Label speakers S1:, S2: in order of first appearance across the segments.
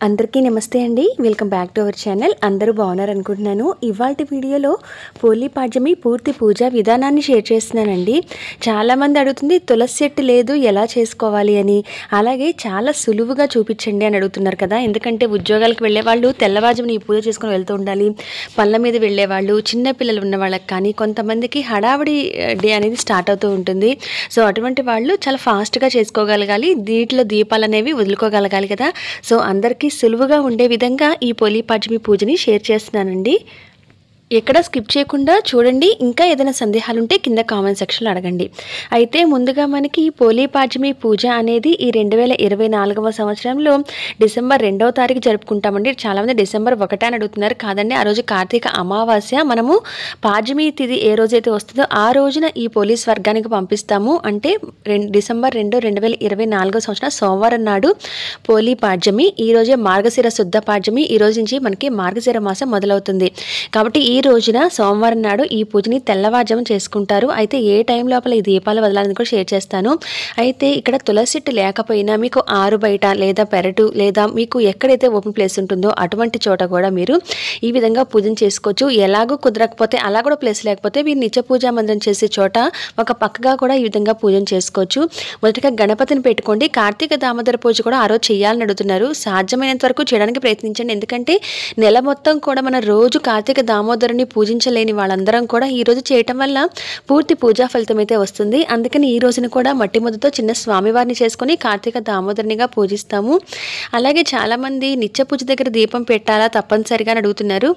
S1: అందరికీ నమస్తే అండి. Welcome back to our channel. అందరూ బాగున్నారు అనుకుంటున్నాను. ఇవాల్టి వీడియోలో పోలీ పాడ్యమి పూర్తి పూజా విధానాన్ని షేర్ చేస్తున్నానండి. చాలామంది అడుగుతుంది తులసి చెట్టు లేదు ఎలా చేసుకోవాలి అని, అలాగే చాలా సులువుగా చూపించండి అని అడుగుతున్నారు కదా. ఎందుకంటే ఉద్యోగాలకు వెళ్ళే వాళ్ళు తెల్లవారుజామున ఈ పూజ చేసుకొని వెళ్తూ ఉండాలి. పళ్ళ మీద వెళ్ళేవాళ్ళు, చిన్నపిల్లలు ఉన్న వాళ్ళకి కానీ కొంతమందికి హడావిడి డే అనేది స్టార్ట్ అవుతూ ఉంటుంది. సో అటువంటి వాళ్ళు చాలా ఫాస్ట్గా చేసుకోగలగాలి, దీంట్లో దీపాలు అనేవి వదులుకోగలగాలి కదా. సో అందరికీ సులువుగా ఉండే విధంగా ఈ పోలీ పాడ్యమి పూజని షేర్ చేస్తున్నానండి. ఎక్కడ స్కిప్ చేయకుండా చూడండి. ఇంకా ఏదైనా సందేహాలు ఉంటే కింద కామెంట్ సెక్షన్లో అడగండి. అయితే ముందుగా మనకి పోలీ పాడ్యమి పూజ అనేది ఈ 2024వ సంవత్సరంలో డిసెంబర్ 2వ తారీఖు జరుపుకుంటామండి. చాలామంది డిసెంబర్ 1 అని అడుగుతున్నారు. కాదండి, ఆ రోజు కార్తీక అమావాస్య. మనము పాడ్యమి తిథి ఏ రోజైతే వస్తుందో ఆ రోజున ఈ పోలీ స్వర్గానికి పంపిస్తాము. అంటే డిసెంబర్ 2, 2024వ సంవత్సరం సోమవారం నాడు పోలీ పాడ్యమి. ఈ రోజే మార్గశిర శుద్ధ పాడ్యమి. ఈ రోజు నుంచి మనకి మార్గశిర మాసం మొదలవుతుంది. కాబట్టి ఈ రోజున సోమవారం నాడు ఈ పూజని తెల్లవారుజామున చేసుకుంటారు. అయితే ఏ టైం లోపల ఈ దీపాలు వదలాలని కూడా షేర్ చేస్తాను. అయితే ఇక్కడ తులసి చెట్టు లేకపోయినా మీకు ఆరు బయట లేదా పెరటు లేదా మీకు ఎక్కడైతే ఓపెన్ ప్లేస్ ఉంటుందో అటువంటి చోట కూడా మీరు ఈ విధంగా పూజన చేసుకోవచ్చు. ఎలాగో కుదరకపోతే అలా కూడా ప్లేస్ లేకపోతే మీరు నిత్య పూజా మందిరం చేసే చోట ఒక పక్కగా కూడా ఈ విధంగా పూజన చేసుకోవచ్చు. మొదటిగా గణపతిని పెట్టుకోండి. కార్తీక దామోదర పూజ కూడా ఆ రోజు చేయాలని అడుగుతున్నారు. సాధ్యమైనంత వరకు చేయడానికి ప్రయత్నించండి. ఎందుకంటే నెల మొత్తం కూడా మన రోజు కార్తీక దామోదరుని పూజించలేని వాళ్ళందరం కూడా ఈ రోజు చేయటం వల్ల పూర్తి పూజా ఫలితం అయితే వస్తుంది. అందుకని ఈ రోజున కూడా మట్టి ముద్దతో చిన్న స్వామివారిని చేసుకొని కార్తీక దామోదరునిగా పూజిస్తాము. అలాగే చాలామంది నిత్య పూజ దగ్గర దీపం పెట్టాలా తప్పనిసరిగా అని అడుగుతున్నారు.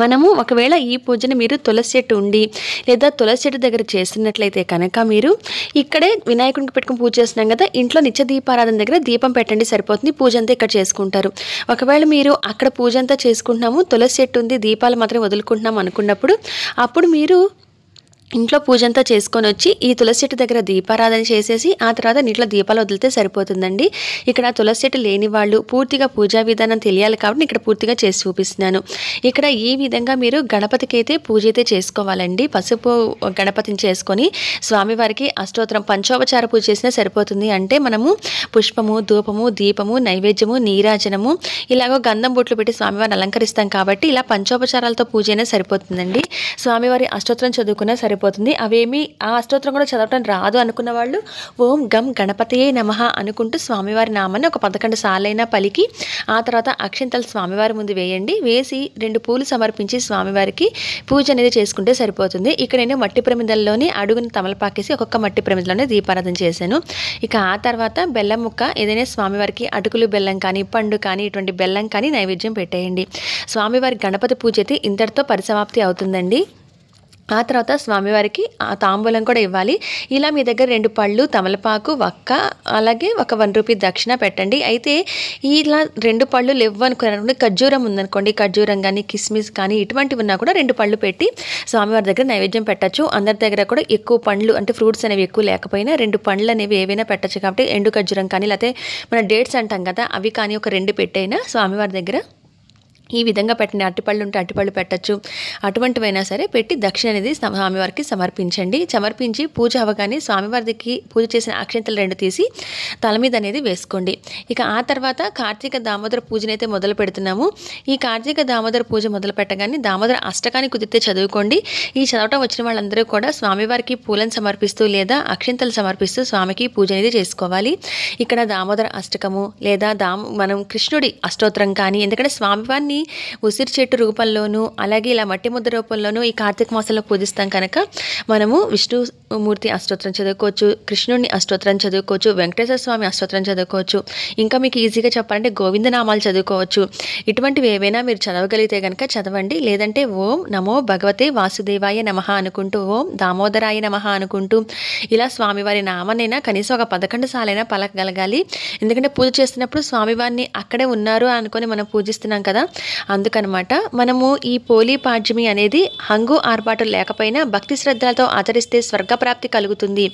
S1: మనము ఒకవేళ ఈ పూజని మీరు తులసి చెట్టు ఉండి లేదా తులసి చెట్టు దగ్గర చేస్తున్నట్లయితే కనుక మీరు ఇక్కడే వినాయకుడికి పెట్టుకుని పూజ చేస్తున్నాం కదా, ఇంట్లో నిత్య దీపారాధన దగ్గర దీపం పెట్టండి, సరిపోతుంది. పూజ అంతా ఇక్కడ చేసుకుంటారు. ఒకవేళ మీరు అక్కడ పూజ అంతా చేసుకుంటున్నాము, తులసి చెట్టు ఉంది, దీపాలు మాత్రం వదులుకుంటున్నాం అనుకున్నప్పుడు అప్పుడు మీరు ఇంట్లో పూజ అంతా చేసుకొని వచ్చి ఈ తులసి చెట్టు దగ్గర దీపారాధన చేసేసి ఆ తర్వాత నీటిలో దీపాలు వదిలితే సరిపోతుందండి. ఇక్కడ తులసి చెట్టు లేని వాళ్ళు పూర్తిగా పూజా విధానం తెలియాలి కాబట్టి ఇక్కడ పూర్తిగా చేసి చూపిస్తున్నాను. ఇక్కడ ఈ విధంగా మీరు గణపతికి అయితే పూజ అయితే చేసుకోవాలండి. పసుపు గణపతిని చేసుకొని స్వామివారికి అష్టోత్తరం పంచోపచార పూజ చేసినా సరిపోతుంది. అంటే మనము పుష్పము, ధూపము, దీపము, నైవేద్యము, నీరాజనము ఇలాగో గంధం బొట్లు పెట్టి స్వామివారిని అలంకరిస్తాం కాబట్టి ఇలా పంచోపచారాలతో పూజ అయినా సరిపోతుందండి. స్వామివారి అష్టోత్తరం చదువుకున్నా సరిపోతుంది. అవేమి ఆ అష్టోత్తరం కూడా చదవటం రాదు అనుకున్న వాళ్ళు ఓం గం గణపతియే నమః అనుకుంటూ స్వామివారి నామాన్ని ఒక 11 సార్లైనా పలికి ఆ తర్వాత అక్షింతలు స్వామివారి ముందు వేయండి. వేసి 2 పూలు సమర్పించి స్వామివారికి పూజ అనేది చేసుకుంటే సరిపోతుంది. ఇక్కడ నేను మట్టి ప్రమిదల్లోని అడుగుని తమలపాకేసి ఒక్కొక్క మట్టి ప్రమిదలోనే దీపారాధన చేశాను. ఇక ఆ తర్వాత బెల్లం ముక్క ఏదైనా స్వామివారికి అటుకులు బెల్లం కానీ పండు కానీ ఇటువంటి బెల్లం కానీ నైవేద్యం పెట్టేయండి. స్వామివారి గణపతి పూజ అయితే ఇంతటితో పరిసమాప్తి అవుతుందండి. ఆ తర్వాత స్వామివారికి ఆ తాంబూలం కూడా ఇవ్వాలి. ఇలా మీ దగ్గర 2 పళ్ళు, తమలపాకు, వక్క అలాగే ఒక 1 రూపీ దక్షిణ పెట్టండి. అయితే ఇలా 2 పళ్ళు లేవు అనుకున్నారంటే ఖర్జూరం ఉందనుకోండి, ఖర్జూరం కానీ కిస్మిస్ కానీ ఇటువంటివి ఉన్నా కూడా 2 పళ్ళు పెట్టి స్వామివారి దగ్గర నైవేద్యం పెట్టచ్చు. అందరి దగ్గర కూడా ఎక్కువ పండ్లు అంటే ఫ్రూట్స్ అనేవి ఎక్కువ లేకపోయినా 2 పండ్లు అనేవి ఏవైనా పెట్టచ్చు. కాబట్టి ఎండు ఖర్జూరం కానీ లేకపోతే మన డేట్స్ అంటాం కదా అవి కానీ ఒక 2 పెట్టైనా స్వామివారి దగ్గర ఈ విధంగా పెట్టండి. అరటిపళ్ళు ఉంటే అరటిపళ్ళు పెట్టచ్చు. అటువంటివైనా సరే పెట్టి దక్షిణ అనేది స్వామివారికి సమర్పించండి. సమర్పించి పూజ అవగానే స్వామివారికి పూజ చేసిన అక్షంతలు 2 తీసి తల మీద అనేది వేసుకోండి. ఇక ఆ తర్వాత కార్తీక దామోదర పూజనైతే మొదలు పెడుతున్నాము. ఈ కార్తీక దామోదర పూజ మొదలు పెట్టగానే దామోదర అష్టకాన్ని కుదిరితే చదువుకోండి. ఈ చదవటం వచ్చిన వాళ్ళందరూ కూడా స్వామివారికి పూలను సమర్పిస్తూ లేదా అక్షంతలు సమర్పిస్తూ స్వామికి పూజ అనేది చేసుకోవాలి. ఇక్కడ దామోదర అష్టకము లేదా మనం కృష్ణుడి అష్టోత్తరం కానీ, ఎందుకంటే స్వామివారిని ఉసిరి చెట్టు రూపంలోనూ అలాగే ఇలా మట్టి ముద్ద రూపంలోనూ ఈ కార్తీక మాసంలో పూజిస్తాం కనుక మనము విష్ణుమూర్తి అష్టోత్తరం చదువుకోవచ్చు, కృష్ణుడిని అష్టోత్తరం చదువుకోవచ్చు, వెంకటేశ్వర స్వామి అష్టోత్తరం చదువుకోవచ్చు. ఇంకా మీకు ఈజీగా చెప్పాలంటే గోవిందనామాలు చదువుకోవచ్చు. ఇటువంటివి ఏవైనా మీరు చదవగలిగితే కనుక చదవండి. లేదంటే ఓం నమో భగవతే వాసుదేవాయ నమః అనుకుంటూ, ఓం దామోదరాయ నమః అనుకుంటూ ఇలా స్వామివారి నామనైనా కనీసం ఒక 11 సార్లైనా పలకగలగాలి. ఎందుకంటే పూజ చేస్తున్నప్పుడు స్వామివారిని అక్కడే ఉన్నారు అనుకొని మనం పూజిస్తున్నాం కదా, అందుకనమాట. మనము ఈ పోలీ పాడ్యమి అనేది హంగు ఆర్పాటు లేకపోయినా భక్తి శ్రద్ధలతో ఆచరిస్తే స్వర్గ పుణ్యప్రాప్తి కలుగుతుంది,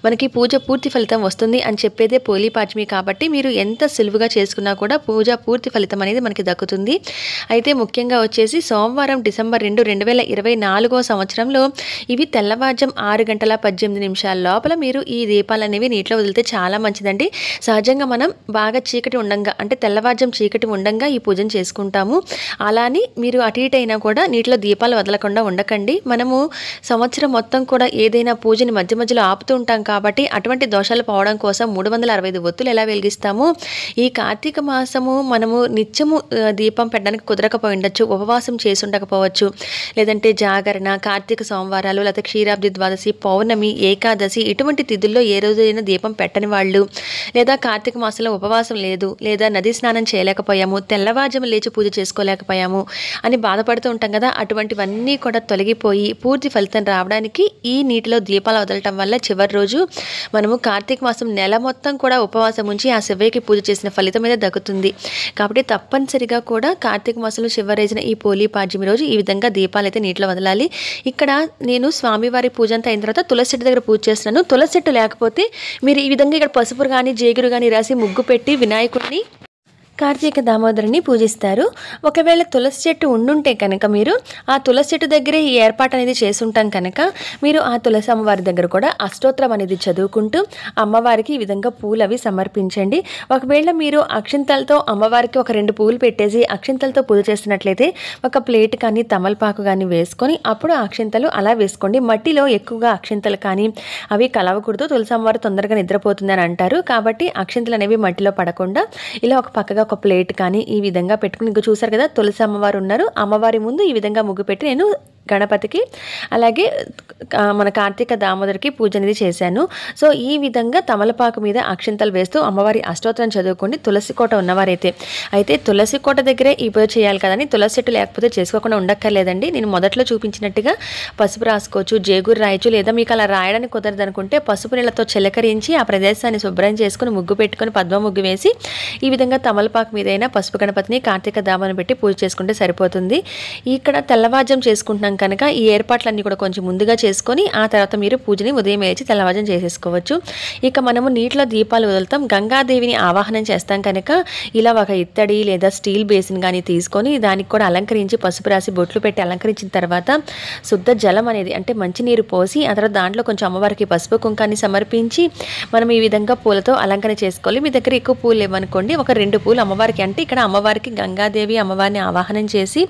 S1: మనకి పూజ పూర్తి ఫలితం వస్తుంది అని చెప్పేదే పోలీ పాడ్యమి. కాబట్టి మీరు ఎంత సులువుగా చేసుకున్నా కూడా పూజ పూర్తి ఫలితం అనేది మనకి దక్కుతుంది. అయితే ముఖ్యంగా వచ్చేసి సోమవారం డిసెంబర్ 2, 2024 సంవత్సరంలో ఇవి తెల్లవారుజాము 6:18 లోపల మీరు ఈ దీపాలు అనేవి నీటిలో వదిలితే చాలా మంచిదండి. సహజంగా మనం బాగా చీకటి ఉండంగా అంటే తెల్లవారుజాము చీకటి ఉండంగా ఈ పూజను చేసుకుంటాము. అలాని మీరు అటు ఇటు అయినా కూడా నీటిలో దీపాలు వదలకుండా ఉండకండి. మనము సంవత్సరం మొత్తం కూడా ఏదైనా పూజని మధ్య మధ్యలో ఆపుతూ ఉంటాం కాబట్టి అటువంటి దోషాలు పోవడం కోసం 365 ఒత్తులు ఎలా వెలిగిస్తాము. ఈ కార్తీక మాసము మనము నిత్యము దీపం పెట్టడానికి కుదరకపోయి ఉండొచ్చు, ఉపవాసం చేసి ఉండకపోవచ్చు, లేదంటే జాగరణ, కార్తీక సోమవారాలు, లేకపోతే క్షీరాబ్ది ద్వాదశి, పౌర్ణమి, ఏకాదశి ఇటువంటి తిథుల్లో ఏ రోజైనా దీపం పెట్టని వాళ్ళు, లేదా కార్తీక మాసంలో ఉపవాసం లేదు, లేదా నదీ స్నానం చేయలేకపోయాము, తెల్లవారుజాము లేచి పూజ చేసుకోలేకపోయాము అని బాధపడుతూ ఉంటాం కదా. అటువంటివన్నీ కూడా తొలగిపోయి పూర్తి ఫలితం రావడానికి ఈ నీటిలో దీపాలు వదలటం వల్ల చివరి రోజు మనము కార్తీక మాసం నెల మొత్తం కూడా ఉపవాసం ఉంచి ఆ శివయ్యకి పూజ చేసిన ఫలితం మీద దక్కుతుంది. కాబట్టి తప్పనిసరిగా కూడా కార్తీక మాసంలో చివరి రోజున ఈ పోలీ పాడ్యమి రోజు ఈ విధంగా దీపాలు అయితే నీటిలో వదలాలి. ఇక్కడ నేను స్వామివారి పూజ అంతా అయిన తర్వాత తులసి చెట్టు దగ్గర పూజ చేస్తున్నాను. తులసి చెట్టు లేకపోతే మీరు ఈ విధంగా ఇక్కడ పసుపు కానీ జేగురు కానీ రాసి ముగ్గు పెట్టి వినాయకుడిని, కార్తీక దామోదరుని పూజిస్తారు. ఒకవేళ తులసి చెట్టు ఉండుంటే కనుక మీరు ఆ తులసి చెట్టు దగ్గరే ఈ ఏర్పాటు అనేది చేసుంటాం కనుక మీరు ఆ తులసి అమ్మవారి దగ్గర కూడా అష్టోత్తరం అనేది చదువుకుంటూ అమ్మవారికి ఈ విధంగా పూలు అవి సమర్పించండి. ఒకవేళ మీరు అక్షింతలతో అమ్మవారికి ఒక 2 పూలు పెట్టేసి అక్షింతలతో పూజ చేస్తున్నట్లయితే ఒక ప్లేట్ కానీ తమలపాకు కానీ వేసుకొని అప్పుడు అక్షింతలు అలా వేసుకోండి. మట్టిలో ఎక్కువగా అక్షింతలు కానీ అవి కలవకూడదు, తులసి అమ్మవారు తొందరగా నిద్రపోతుంది అని అంటారు. కాబట్టి అక్షింతలు అనేవి మట్టిలో పడకుండా ఇలా ఒక పక్కగా ఒక ప్లేట్ కానీ ఈ విధంగా పెట్టుకుని, ఇంకా చూసారు కదా తులసి అమ్మవారు ఉన్నారు, అమ్మవారి ముందు ఈ విధంగా ముగ్గు పెట్టి నేను గణపతికి అలాగే మన కార్తీక దామోదరికి పూజ అనేది చేశాను. సో ఈ విధంగా తమలపాకు మీద అక్షింతలు వేస్తూ అమ్మవారి అష్టోత్తరం చదువుకోండి. తులసి కోట ఉన్నవారైతే అయితే తులసి కోట దగ్గరే ఈ పూజ చేయాలి కదని తులసి చెట్టు లేకపోతే చేసుకోకుండా ఉండక్కర్లేదండి. నేను మొదట్లో చూపించినట్టుగా పసుపు రాసుకోవచ్చు, జేగురు రాయొచ్చు, లేదా మీకు అలా రాయడానికి కుదరదు అనుకుంటే పసుపు నీళ్ళతో చిలకరించి ఆ ప్రదేశాన్ని శుభ్రం చేసుకుని ముగ్గు పెట్టుకుని పద్మ ముగ్గు వేసి ఈ విధంగా తమలపాకు మీదైనా పసుపు గణపతిని కార్తీక దామోదరం పెట్టి పూజ చేసుకుంటే సరిపోతుంది. ఇక్కడ తెల్లవారుజాము చేసుకుంటున్నాం కనుక ఈ ఏర్పాట్లన్నీ కూడా కొంచెం ముందుగా చేసుకొని ఆ తర్వాత మీరు పూజని ఉదయం వేచి తెల్లవారుజాము చేసేసుకోవచ్చు. ఇక మనము నీటిలో దీపాలు వదులుతాం, గంగాదేవిని ఆవాహనం చేస్తాం కనుక ఇలా ఒక ఇత్తడి లేదా స్టీల్ బేసిన్ కానీ తీసుకొని దానికి కూడా అలంకరించి పసుపు రాసి బొట్లు పెట్టి అలంకరించిన తర్వాత శుద్ధ జలం అనేది అంటే మంచినీరు పోసి ఆ తర్వాత దాంట్లో కొంచెం అమ్మవారికి పసుపు కుంకాన్ని సమర్పించి మనం ఈ విధంగా పూలతో అలంకరణ చేసుకోవాలి. మీ దగ్గర ఎక్కువ పూలు లేవనుకోండి, ఒక 2 పూలు అమ్మవారికి, అంటే ఇక్కడ అమ్మవారికి గంగాదేవి అమ్మవారిని ఆవాహనం చేసి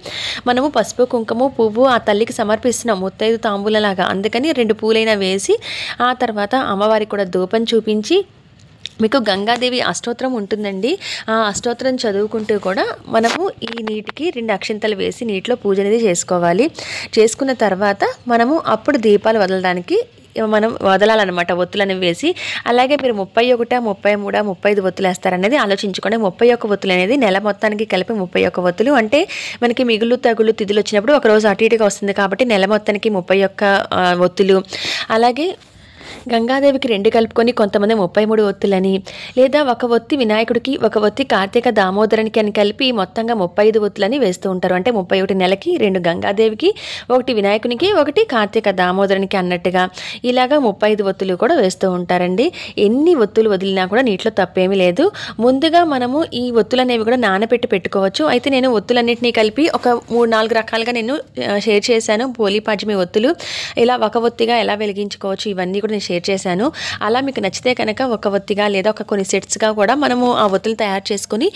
S1: మనము పసుపు కుంకుమ పువ్వు ఆ తల్లికి సమర్పిస్తున్నాం ముత్తైదు తాంబూలలాగా, అందుకని 2 పూలైనా వేసి ఆ తర్వాత అమ్మవారికి కూడా ధూపం చూపించి మీకు గంగాదేవి అష్టోత్తరం ఉంటుందండి. ఆ అష్టోత్తరం చదువుకుంటూ కూడా మనము ఈ నీటికి 2 అక్షింతలు వేసి నీటిలో పూజ అనేది చేసుకోవాలి. చేసుకున్న తర్వాత మనము అప్పుడు దీపాలు వదలడానికి మనం వదలాలన్నమాట, ఒత్తులు అనేవి వేసి. అలాగే మీరు 31, 33, 35 ఒత్తులు వేస్తారనేది ఆలోచించుకోండి. 31 ఒత్తులు అనేది నెల మొత్తానికి కలిపి 31 ఒత్తులు, అంటే మనకి మిగులు తగులు తిథులు వచ్చినప్పుడు ఒక రోజు అటు ఇటుగా వస్తుంది కాబట్టి నెల మొత్తానికి 31 ఒత్తులు. అలాగే గంగాదేవికి 2 కలుపుకొని కొంతమంది 33 ఒత్తులని, లేదా ఒక ఒత్తి వినాయకుడికి ఒక ఒత్తి కార్తీక దామోదరానికి అని కలిపి మొత్తంగా 35 ఒత్తులని వేస్తూ ఉంటారు. అంటే 31 నెలకి 2 గంగాదేవికి, 1 వినాయకునికి, 1 కార్తీక దామోదరానికి అన్నట్టుగా ఇలాగా 35 ఒత్తులు కూడా వేస్తూ ఉంటారండి. ఎన్ని ఒత్తులు వదిలినా కూడా నీటిలో తప్పేమీ లేదు. ముందుగా మనము ఈ ఒత్తులు అనేవి కూడా నానబెట్టి పెట్టుకోవచ్చు. అయితే నేను ఒత్తులన్నింటినీ కలిపి ఒక 3-4 రకాలుగా నేను షేర్ చేశాను. పోలీ పాడ్యమి ఒత్తులు ఇలా ఒక ఒత్తిగా ఎలా వెలిగించుకోవచ్చు ఇవన్నీ కూడా నేను షేర్ చేశాను. అలా మీకు నచ్చితే కనుక ఒక ఒత్తిగా లేదా ఒక కొన్ని సెట్స్గా కూడా మనము ఆ ఒత్తులు తయారు చేసుకుని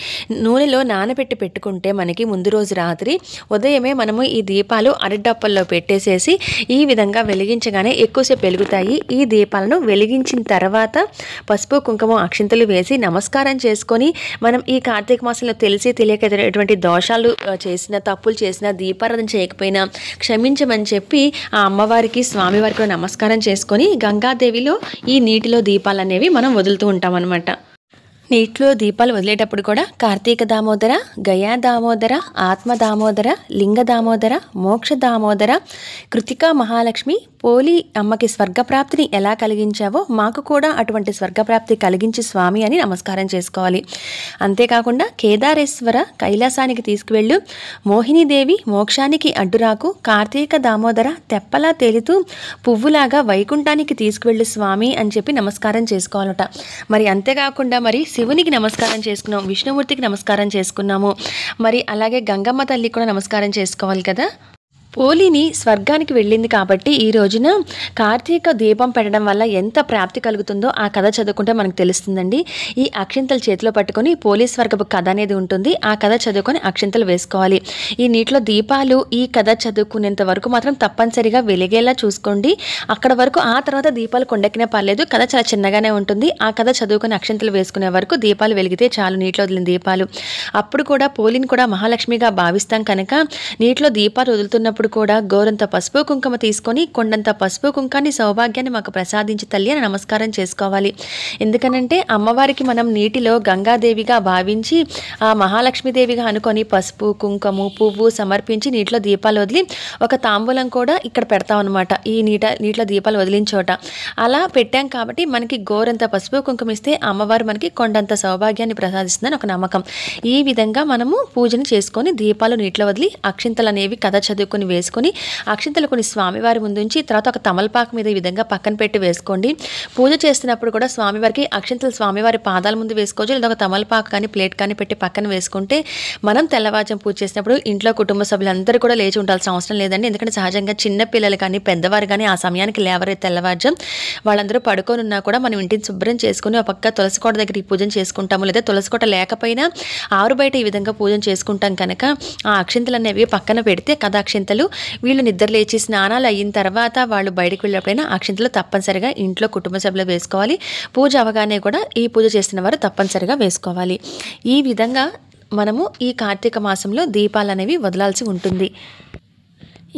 S1: నూనెలో నానబెట్టి పెట్టుకుంటే మనకి ముందు రోజు రాత్రి ఉదయమే మనము ఈ దీపాలు అరటిడప్పల్లో పెట్టేసేసి ఈ విధంగా వెలిగించగానే ఎక్కువసేపు వెలుగుతాయి. ఈ దీపాలను వెలిగించిన తర్వాత పసుపు కుంకుమ అక్షింతలు వేసి నమస్కారం చేసుకొని మనం ఈ కార్తీక మాసంలో తెలిసి తెలియక ఎటువంటి దోషాలు చేసిన తప్పులు చేసిన దీపారాధన చేయకపోయినా క్షమించమని చెప్పి ఆ అమ్మవారికి స్వామివారికి కూడా నమస్కారం చేసుకొని గంగాదేవిలో ఈ నీటిలో దీపాలు అనేవి మనం వదులుతూ ఉంటాం అన్నమాట. నీటిలో దీపాలు వదిలేటప్పుడు కూడా కార్తీక దామోదర, గయా దామోదర, ఆత్మ దామోదర, లింగ దామోదర, మోక్ష దామోదర, కృతికా మహాలక్ష్మి, పోలి అమ్మకి స్వర్గప్రాప్తిని ఎలా కలిగించావో మాకు కూడా అటువంటి స్వర్గప్రాప్తి కలిగించి స్వామి అని నమస్కారం చేసుకోవాలి. అంతేకాకుండా కేదారేశ్వర కైలాసానికి తీసుకువెళ్ళు, మోహినీదేవి మోక్షానికి అడ్డురాకు, కార్తీక దామోదర తెప్పలా తేలుతూ పువ్వులాగా వైకుంఠానికి తీసుకువెళ్ళు స్వామి అని చెప్పి నమస్కారం చేసుకోవాలట. మరి అంతేకాకుండా మరి శివునికి నమస్కారం చేసుకున్నాం, విష్ణుమూర్తికి నమస్కారం చేసుకున్నాము, మరి అలాగే గంగమ్మ తల్లికి కూడా నమస్కారం చేసుకోవాలి కదా. పోలిని స్వర్గానికి వెళ్ళింది కాబట్టి ఈ రోజున కార్తీక దీపం పెట్టడం వల్ల ఎంత ప్రాప్తి కలుగుతుందో ఆ కథ చదువుకుంటే మనకు తెలుస్తుందండి. ఈ అక్షింతలు చేతిలో పట్టుకొని పోలి స్వర్గపు కథ అనేది ఉంటుంది, ఆ కథ చదువుకొని అక్షింతలు వేసుకోవాలి. ఈ నీటిలో దీపాలు ఈ కథ చదువుకునేంత వరకు మాత్రం తప్పనిసరిగా వెలిగేలా చూసుకోండి. అక్కడ వరకు ఆ తర్వాత దీపాలు కొండెక్కినా పర్లేదు, కథ చాలా చిన్నగానే ఉంటుంది. ఆ కథ చదువుకొని అక్షింతలు వేసుకునే వరకు దీపాలు వెలిగితే చాలు, నీటిలో వదిలిన దీపాలు. అప్పుడు కూడా పోలిని కూడా మహాలక్ష్మిగా భావిస్తాం కనుక నీటిలో దీపాలు వదులుతున్నప్పుడు కూడా గోరంత పసుపు కుంకుమ తీసుకొని కొండంత పసుపు కుంకాన్ని సౌభాగ్యాన్ని మాకు ప్రసాదించి తల్లి అని నమస్కారం చేసుకోవాలి. ఎందుకనంటే అమ్మవారికి మనం నీటిలో గంగాదేవిగా భావించి ఆ మహాలక్ష్మీదేవిగా అనుకొని పసుపు కుంకుమ పువ్వు సమర్పించి నీటిలో దీపాలు వదిలి ఒక తాంబూలం కూడా ఇక్కడ పెడతాం అనమాట. ఈ నీటిలో దీపాలు వదిలిన చోట అలా పెట్టాం కాబట్టి మనకి గోరంత పసుపు కుంకుమ ఇస్తే అమ్మవారు మనకి కొండంత సౌభాగ్యాన్ని ప్రసాదిస్తుందని ఒక నమ్మకం. ఈ విధంగా మనము పూజను చేసుకొని దీపాలు నీటిలో వదిలి అక్షింతలు అనేవి కథ చదువుకొని వేసుకొని అక్షింతలు కొన్ని స్వామివారి ముందుంచి తర్వాత ఒక తమలపాకు మీద ఈ విధంగా పక్కన పెట్టి వేసుకోండి. పూజ చేస్తున్నప్పుడు కూడా స్వామివారికి అక్షింతలు స్వామివారి పాదాల ముందు వేసుకోవచ్చు, లేదా ఒక తమలపాకు కానీ ప్లేట్ కానీ పెట్టి పక్కన వేసుకుంటే మనం తెల్లవారుజాము పూజ చేసినప్పుడు ఇంట్లో కుటుంబ సభ్యులందరూ కూడా లేచి ఉండాల్సిన అవసరం లేదండి. ఎందుకంటే సహజంగా చిన్న పిల్లలు కానీ పెద్దవారు కానీ ఆ సమయానికి లేవరే తెల్లవారుజాము వాళ్ళందరూ పడుకొని ఉన్నా కూడా మనం ఇంటిని శుభ్రం చేసుకుని ఒక పక్క తులసి కోట దగ్గర ఈ పూజను చేసుకుంటాము, లేదా తులసి కోట లేకపోయినా ఆరు బయట ఈ విధంగా పూజన చేసుకుంటాం కనుక ఆ అక్షింతలు అనేవి పక్కన పెడితే కథాక్షింతలు వీళ్ళు నిద్ర లేచి స్నానాలు అయిన తర్వాత వాళ్ళు బయటకు వెళ్ళినప్పుడైనా అక్షింతలు తప్పనిసరిగా ఇంట్లో కుటుంబ సభ్యులు వేసుకోవాలి. పూజ అవగానే కూడా ఈ పూజ చేస్తున్న వారు తప్పనిసరిగా వేసుకోవాలి. ఈ విధంగా మనము ఈ కార్తీక మాసంలో దీపాలు అనేవి వదలాల్సి ఉంటుంది.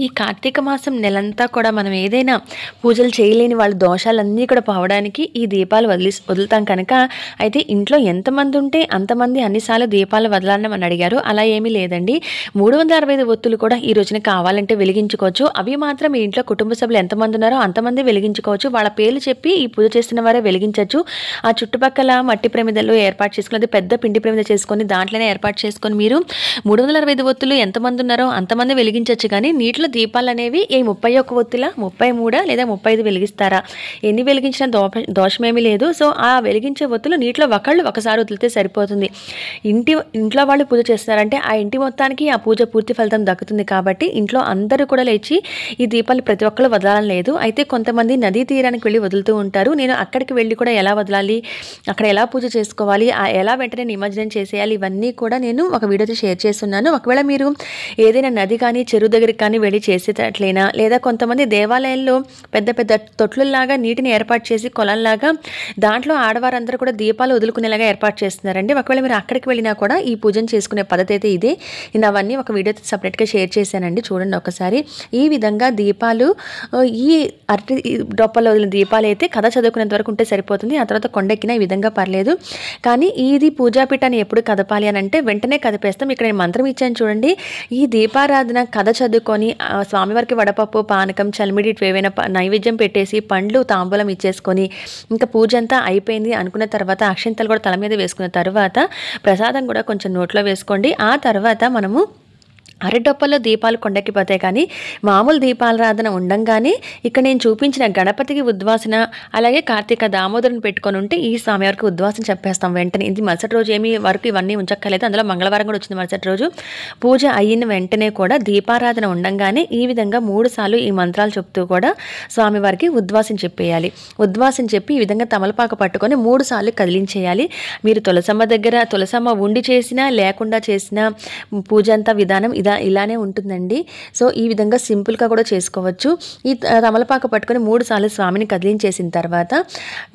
S1: ఈ కార్తీక మాసం నెలంతా కూడా మనం ఏదైనా పూజలు చేయలేని వాళ్ళ దోషాలన్నీ కూడా పోవడానికి ఈ దీపాలు వదులుతాం కనుక, అయితే ఇంట్లో ఎంతమంది ఉంటే అంతమంది అన్నిసార్లు దీపాలు వదలాలని మనం అడిగారు. అలా ఏమీ లేదండి. 365 ఒత్తులు కూడా ఈ రోజున కావాలంటే వెలిగించుకోవచ్చు. అవి మాత్రం మీ ఇంట్లో కుటుంబ సభ్యులు ఎంతమంది ఉన్నారో అంతమంది వెలిగించుకోవచ్చు. వాళ్ళ పేర్లు చెప్పి ఈ పూజ చేస్తున్న వారే వెలిగించవచ్చు. ఆ చుట్టుపక్కల మట్టి ప్రమిదల్లో ఏర్పాటు చేసుకుని, అది పెద్ద పిండి ప్రమిద చేసుకొని దాంట్లోనే ఏర్పాటు చేసుకొని మీరు 365 ఒత్తులు ఎంతమంది ఉన్నారో అంతమంది వెలిగించవచ్చు. కానీ నీటిలో దీపాలు అనేవి ఈ 31 ఒత్తుల 33 లేదా 35 వెలిగిస్తారా, ఎన్ని వెలిగించిన దోషమేమీ లేదు. సో ఆ వెలిగించే ఒత్తులు నీటిలో ఒకసారి వదిలితే సరిపోతుంది. ఇంట్లో వాళ్ళు పూజ చేస్తున్నారంటే ఆ ఇంటి మొత్తానికి ఆ పూజ పూర్తి ఫలితం దక్కుతుంది. కాబట్టి ఇంట్లో అందరూ కూడా లేచి ఈ దీపాలు ప్రతి ఒక్కళ్ళు వదలాలని లేదు. అయితే కొంతమంది నదీ తీరానికి వెళ్ళి వదులుతూ ఉంటారు. నేను అక్కడికి వెళ్ళి కూడా ఎలా వదలాలి, అక్కడ ఎలా పూజ చేసుకోవాలి, ఎలా వెంటనే నిమజ్జనం చేసేయాలి, ఇవన్నీ కూడా నేను ఒక వీడియోతో షేర్ చేస్తున్నాను. ఒకవేళ మీరు ఏదైనా నది కానీ చెరువు దగ్గరికి కానీ వెళ్ళి చేసేటట్లయినా, లేదా కొంతమంది దేవాలయాల్లో పెద్ద పెద్ద తొట్లులాగా నీటిని ఏర్పాటు చేసి కొలంలాగా దాంట్లో ఆడవారందరూ కూడా దీపాలు వదులుకునేలాగా ఏర్పాటు చేస్తున్నారండి. ఒకవేళ మీరు అక్కడికి వెళ్ళినా కూడా ఈ పూజను చేసుకునే పద్ధతి అయితే ఇదే. నేను అవన్నీ ఒక వీడియోతో సపరేట్గా షేర్ చేశానండి, చూడండి ఒకసారి. ఈ విధంగా దీపాలు ఈ అరటి డొప్పలో వదిలిన దీపాలు అయితే కథ చదువుకునేంత వరకు ఉంటే సరిపోతుంది. ఆ తర్వాత కొండెక్కినా ఈ విధంగా పర్లేదు. కానీ ఇది పూజాపీఠాన్ని ఎప్పుడు కదపాలి అని అంటే వెంటనే కదిపేస్తాం. ఇక్కడ నేను మంత్రం ఇచ్చాను చూడండి. ఈ దీపారాధన కథ చదువుకొని స్వామివారికి వడపప్పు పానకం చలిమిడి ఏవైనా నైవేద్యం పెట్టేసి పండ్లు తాంబూలం ఇచ్చేసుకొని ఇంకా పూజ అంతా అయిపోయింది అనుకున్న తర్వాత అక్షింతలు కూడా తల మీద వేసుకున్న తర్వాత ప్రసాదం కూడా కొంచెం నోట్లో వేసుకోండి. ఆ తర్వాత మనము అరడొప్పల్లో దీపాలు కొండెక్కిపోతాయి. కానీ మామూలు దీపారాధన ఉండంగానే ఇక్కడ నేను చూపించిన గణపతికి ఉద్వాసన, అలాగే కార్తీక దామోదరుని పెట్టుకొని ఉంటే ఈ స్వామివారికి ఉద్వాసన చెప్పేస్తాం వెంటనే. ఇది మరుసటి రోజు ఏమి వరకు ఇవన్నీ ఉంచక్కర్లేదు. అందులో మంగళవారం కూడా వచ్చింది మరుసటి రోజు. పూజ అయిన వెంటనే కూడా దీపారాధన ఉండంగానే ఈ విధంగా 3 సార్లు ఈ మంత్రాలు చెప్తూ కూడా స్వామివారికి ఉద్వాసన చెప్పేయాలి. ఉద్వాసన చెప్పి ఈ విధంగా తమలపాకు పట్టుకొని 3 సార్లు కదిలించేయాలి. మీరు తులసమ్మ ఉండి చేసినా లేకుండా చేసినా పూజ అంతా విధానం ఇలానే ఉంటుందండి. సో ఈ విధంగా సింపుల్గా కూడా చేసుకోవచ్చు. ఈ తమలపాకు పట్టుకొని 3 సార్లు స్వామిని కదిలించేసిన తర్వాత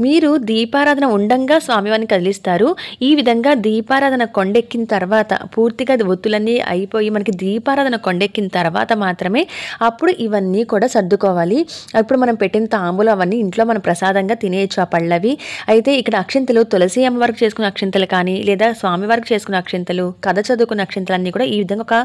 S1: మీరు దీపారాధన ఉండంగా స్వామివారిని కదిలిస్తారు. ఈ విధంగా దీపారాధన కొండెక్కిన తర్వాత పూర్తిగా ఒత్తులన్నీ అయిపోయి మనకి దీపారాధన కొండెక్కిన తర్వాత మాత్రమే అప్పుడు ఇవన్నీ కూడా సర్దుకోవాలి. అప్పుడు మనం పెట్టిన తాంబూలు అవన్నీ ఇంట్లో మనం ప్రసాదంగా తినేయచ్చు ఆ పళ్ళవి. అయితే ఇక్కడ అక్షింతలు తులసి అమ్మవారికి చేసుకున్న అక్షింతలు కానీ, లేదా స్వామివారికి చేసుకున్న అక్షింతలు, కథ చదువుకున్న అక్షింతలు అన్నీ కూడా ఈ విధంగా ఒక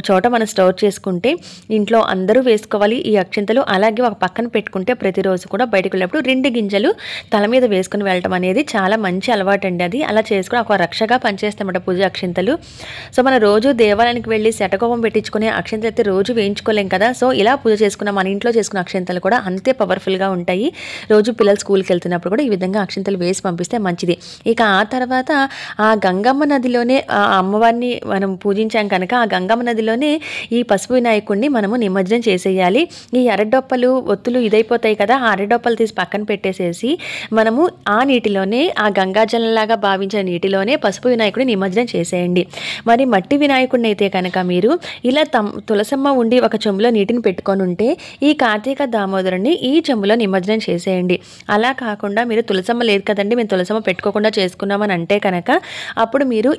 S1: చోట మనం స్టోర్ చేసుకుంటే ఇంట్లో అందరూ వేసుకోవాలి ఈ అక్షింతలు. అలాగే ఒక పక్కన పెట్టుకుంటే ప్రతిరోజు కూడా బయటకు వెళ్ళినప్పుడు 2 గింజలు తల మీద వేసుకుని వెళ్ళటం అనేది చాలా మంచి అలవాటు అండి. అది అలా చేసుకుని ఒక రక్షగా పనిచేస్తామట పూజ అక్షింతలు. సో మనం రోజు దేవాలయానికి వెళ్ళి శటకోపం పెట్టించుకునే అక్షింతలు అయితే రోజు వేయించుకోలేం కదా. సో ఇలా పూజ చేసుకున్న మన ఇంట్లో చేసుకున్న అక్షింతలు కూడా అంతే పవర్ఫుల్గా ఉంటాయి. రోజు పిల్లలు స్కూల్కి వెళ్తున్నప్పుడు కూడా ఈ విధంగా అక్షింతలు వేసి పంపిస్తే మంచిది. ఇక ఆ తర్వాత ఆ గంగమ్మ నదిలోనే ఆ అమ్మవారిని మనం పూజించాం కనుక ఆ గంగమ్మ నదిలోనే ఈ పసుపు వినాయకుడిని మనము నిమజ్జనం చేసేయాలి. ఈ అరడొప్పలు ఒత్తులు ఇదైపోతాయి కదా, ఆ అరడొప్పలు తీసి పక్కన పెట్టేసేసి మనము ఆ నీటిలోనే ఆ గంగాజలంలాగా భావించిన నీటిలోనే పసుపు వినాయకుడిని నిమజ్జనం చేసేయండి. మరి మట్టి వినాయకుడిని అయితే కనుక మీరు ఇలా తులసమ్మ ఉండి ఒక చెంబులో నీటిని పెట్టుకొని ఉంటే ఈ కార్తీక దామోదరుని ఈ చెంబులో నిమజ్జనం చేసేయండి. అలా కాకుండా మీరు తులసమ్మ లేదు కదండి మేము తులసమ్మ పెట్టుకోకుండా చేసుకున్నామని అంటే కనుక అప్పుడు మీరు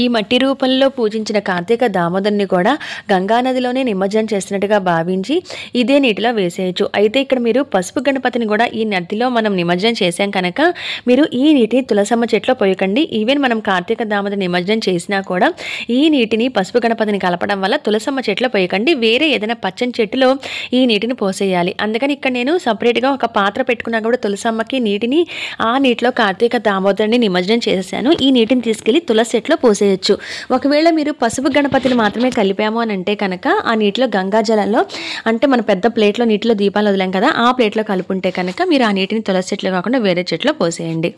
S1: ఈ మట్టి రూపంలో పూజించిన కార్తీక దామోదరుని కూడా గంగానదిలోనే నిమజ్జనం చేస్తున్నట్టుగా భావించి ఇదే నీటిలో వేసేయచ్చు. అయితే ఇక్కడ మీరు పసుపు గణపతిని కూడా ఈ నదిలో మనం నిమజ్జనం చేసాం కనుక మీరు ఈ నీటిని తులసమ్మ చెట్లో పోయకండి. ఈవెన్ మనం కార్తీక దామోదరుని నిమజ్జనం చేసినా కూడా ఈ నీటిని పసుపు గణపతిని కలపడం వల్ల తులసమ్మ చెట్లో పోయకండి. వేరే ఏదైనా పచ్చని చెట్టులో ఈ నీటిని పోసేయాలి. అందుకని ఇక్కడ నేను సపరేట్గా ఒక పాత్ర పెట్టుకున్నా కూడా తులసమ్మకి నీటిని ఆ నీటిలో కార్తీక దామోదరుని నిమజ్జనం చేశాను. ఈ నీటిని తీసుకెళ్లి తులసి చెట్లో పోసేయచ్చు. ఒకవేళ మీరు పసుపు గణపతిని మాత్రమే కలిపాము అని అంటే కనుక ఆ నీటిలో గంగాజలంలో అంటే మన పెద్ద ప్లేట్లో నీటిలో దీపాలు వదిలాం కదా ఆ ప్లేట్లో కలుపుంటే కనుక మీరు ఆ నీటిని తులసి చెట్లు కాకుండా వేరే చెట్లో పోసేయండి.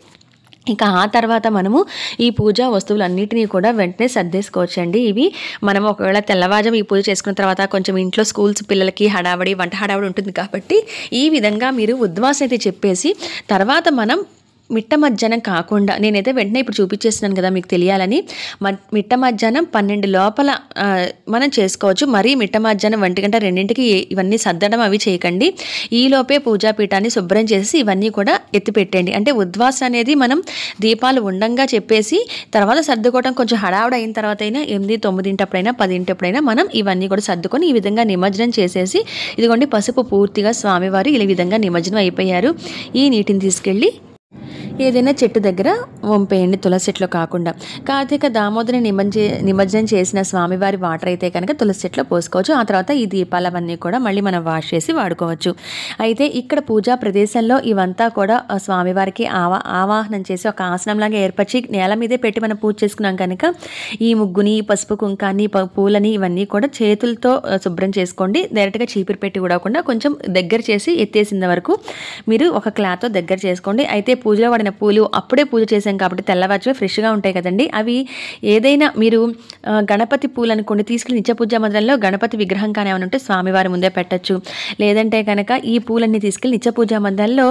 S1: ఇక ఆ తర్వాత మనము ఈ పూజా వస్తువులన్నిటినీ కూడా వెంటనే సర్దేసుకోవచ్చండి. ఇవి మనం ఒకవేళ తెల్లవారుజాము ఈ పూజ చేసుకున్న తర్వాత కొంచెం ఇంట్లో స్కూల్స్ పిల్లలకి హడావడి వంట హడావడి ఉంటుంది కాబట్టి ఈ విధంగా మీరు ఉద్వాసన అయితే చెప్పేసి తర్వాత మనం మిట్ట మధ్యాహ్నం కాకుండా నేనైతే వెంటనే ఇప్పుడు చూపించేస్తున్నాను కదా మీకు తెలియాలని మిట్ట మధ్యాహ్నం 12 లోపల మనం చేసుకోవచ్చు. మరీ మిట్ట మధ్యాహ్నం 1 గంట 2ంటికి ఇవన్నీ సర్దడం అవి చేయకండి. ఈలోపే పూజాపీఠాన్ని శుభ్రం చేసి ఇవన్నీ కూడా ఎత్తిపెట్టండి. అంటే ఉద్వాసన అనేది మనం దీపాలు ఉండంగా చెప్పేసి తర్వాత సర్దుకోవడం కొంచెం హడావుడు అయిన తర్వాత అయినా 8, 9 10 మనం ఇవన్నీ కూడా సర్దుకొని ఈ విధంగా నిమజ్జనం చేసేసి ఇదిగోండి పసుపు పూర్తిగా స్వామివారు ఈ విధంగా నిమజ్జనం అయిపోయారు. ఈ నీటిని తీసుకెళ్ళి ఏదైనా చెట్టు దగ్గర వంపేయండి తులసి చెట్లో కాకుండా. కార్తీక దామోదరుని నిమజ్జనం చేసిన స్వామివారి వాటర్ అయితే కనుక తులసి చెట్లో పోసుకోవచ్చు. ఆ తర్వాత ఈ దీపాలవన్నీ కూడా మళ్ళీ మనం వాష్ చేసి వాడుకోవచ్చు. అయితే ఇక్కడ పూజా ప్రదేశంలో ఇవంతా కూడా స్వామివారికి ఆవాహనం చేసి ఒక ఆసనంలాగా ఏర్పరిచి నేల మీదే పెట్టి మనం పూజ చేసుకున్నాం కనుక ఈ ముగ్గుని పసుపు కుంకాన్ని పూలని ఇవన్నీ కూడా చేతులతో శుభ్రం చేసుకోండి. డైరెక్ట్గా చీపిరి పెట్టి కూడా కొంచెం దగ్గర చేసి ఎత్తేసిన వరకు మీరు ఒక క్లాత్తో దగ్గర చేసుకోండి. అయితే పూజలో వాడిన పూలు అప్పుడే పూజ చేసాం కాబట్టి తెల్లవారుజామున ఫ్రెష్గా ఉంటాయి కదండి. అవి ఏదైనా మీరు గణపతి పూలు అనుకోండి తీసుకెళ్ళి నిత్య పూజా మందిరంలో గణపతి విగ్రహం కానీ ఏమైనా ఉంటే స్వామివారి ముందే పెట్టచ్చు. లేదంటే కనుక ఈ పూలన్నీ తీసుకెళ్ళి నిత్య పూజా మందిరంలో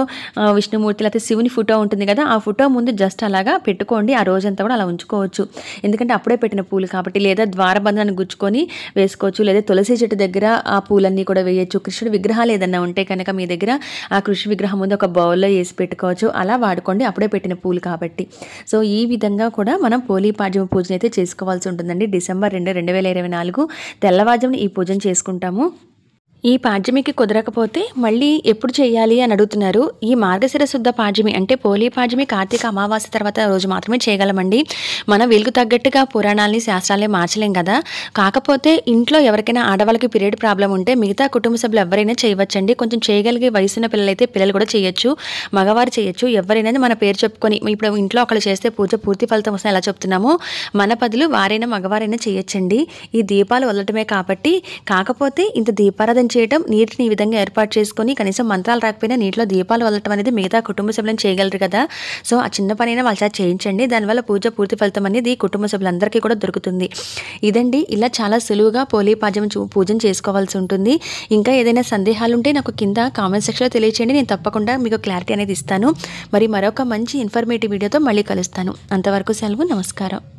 S1: విష్ణుమూర్తి లేకపోతే శివుని ఫోటో ఉంటుంది కదా ఆ ఫోటో ముందు జస్ట్ అలాగా పెట్టుకోండి. ఆ రోజంతా కూడా అలా ఉంచుకోవచ్చు. ఎందుకంటే అప్పుడే పెట్టిన పూలు కాబట్టి. లేదా ద్వారబంధాన్ని గుచ్చుకొని వేసుకోవచ్చు. లేదా తులసి చెట్టు దగ్గర ఆ పూలన్నీ కూడా వేయచ్చు. కృష్ణుడి విగ్రహాలు ఏదన్నా ఉంటే కనుక మీ దగ్గర ఆ కృష్ణ విగ్రహం ముందు ఒక బౌల్లో వేసి పెట్టుకోవచ్చు. అలా వాడుకోండి అప్పుడే పెట్టిన పూలు కాబట్టి. సో ఈ విధంగా కూడా మనం పోలీపాడ్యమి పూజను అయితే చేసుకోవాల్సి ఉంటుందండి. డిసెంబర్ 2, 2024 తెల్లవారుజామున ఈ పూజను చేసుకుంటాము. ఈ పాడ్యమికి కుదరకపోతే మళ్ళీ ఎప్పుడు చేయాలి అని అడుగుతున్నారు. ఈ మార్గశిర శుద్ధ పాడ్యమి అంటే పోలీ పాడ్యమి కార్తీక అమావాస్య తర్వాత రోజు మాత్రమే చేయగలమండి. మన వీలుకు తగ్గట్టుగా పురాణాలని శాస్త్రాలే మార్చలేం కదా. కాకపోతే ఇంట్లో ఎవరికైనా ఆడవాళ్ళకి పీరియడ్ ప్రాబ్లం ఉంటే మిగతా కుటుంబ సభ్యులు ఎవరైనా చేయవచ్చండి. కొంచెం చేయగలిగే వయసున్న పిల్లలైతే పిల్లలు కూడా చేయొచ్చు, మగవారు చేయొచ్చు. ఎవరైనా మన పేరు చెప్పుకొని ఇప్పుడు ఇంట్లో ఒకళ్ళు చేస్తే పూజ పూర్తి ఫలితం వస్తే ఎలా చెప్తున్నామో మన బదులు వారైనా మగవారైనా చేయొచ్చండి. ఈ దీపాలు వదలటమే కాబట్టి. కాకపోతే ఇంత దీపారాధన చేయడం నీటిని ఈ విధంగా ఏర్పాటు చేసుకొని కనీసం మంత్రాలు రాకపోయినా నీటిలో దీపాలు వదలటం అనేది మిగతా కుటుంబ సభ్యులను చేయగలరు కదా. సో ఆ చిన్న పనైనా వాళ్ళ చేత చేయించండి. దానివల్ల పూజ పూర్తి ఫలితం అనేది కుటుంబ సభ్యులందరికీ కూడా దొరుకుతుంది. ఇదండి ఇలా చాలా సులువుగా పోలీ పాడ్యమి పూజను చేసుకోవాల్సి ఉంటుంది. ఇంకా ఏదైనా సందేహాలు ఉంటే నాకు కింద కామెంట్ సెక్షన్లో తెలియచేయండి. నేను తప్పకుండా మీకు క్లారిటీ అనేది ఇస్తాను. మరి మరొక మంచి ఇన్ఫర్మేటివ్ వీడియోతో మళ్ళీ కలుస్తాను. అంతవరకు సెలవు. నమస్కారం.